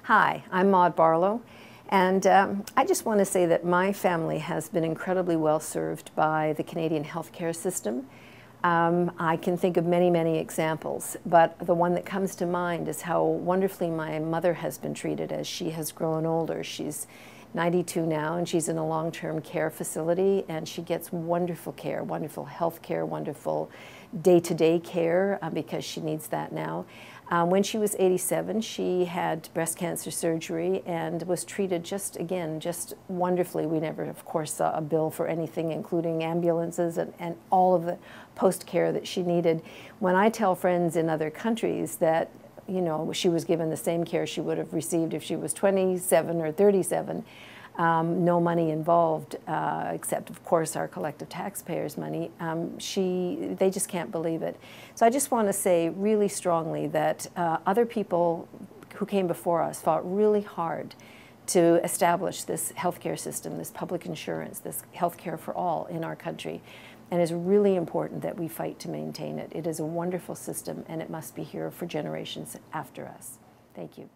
Hi, I'm Maude Barlow, and I just want to say that my family has been incredibly well served by the Canadian healthcare system. I can think of many, many examples, but the one that comes to mind is how wonderfully my mother has been treated as she has grown older. She's 92 now, and she's in a long-term care facility, and she gets wonderful care, wonderful health care, wonderful day-to-day care because she needs that now. When she was 87, she had breast cancer surgery and was treated just wonderfully. We never, of course, saw a bill for anything, including ambulances and all of the post-care that she needed. When I tell friends in other countries that, you know, she was given the same care she would have received if she was 27 or 37, no money involved, except, of course, our collective taxpayers' money. They just can't believe it. So I just want to say really strongly that other people who came before us fought really hard to establish this healthcare system, this public insurance, this healthcare for all in our country. And it's really important that we fight to maintain it. It is a wonderful system, and it must be here for generations after us. Thank you.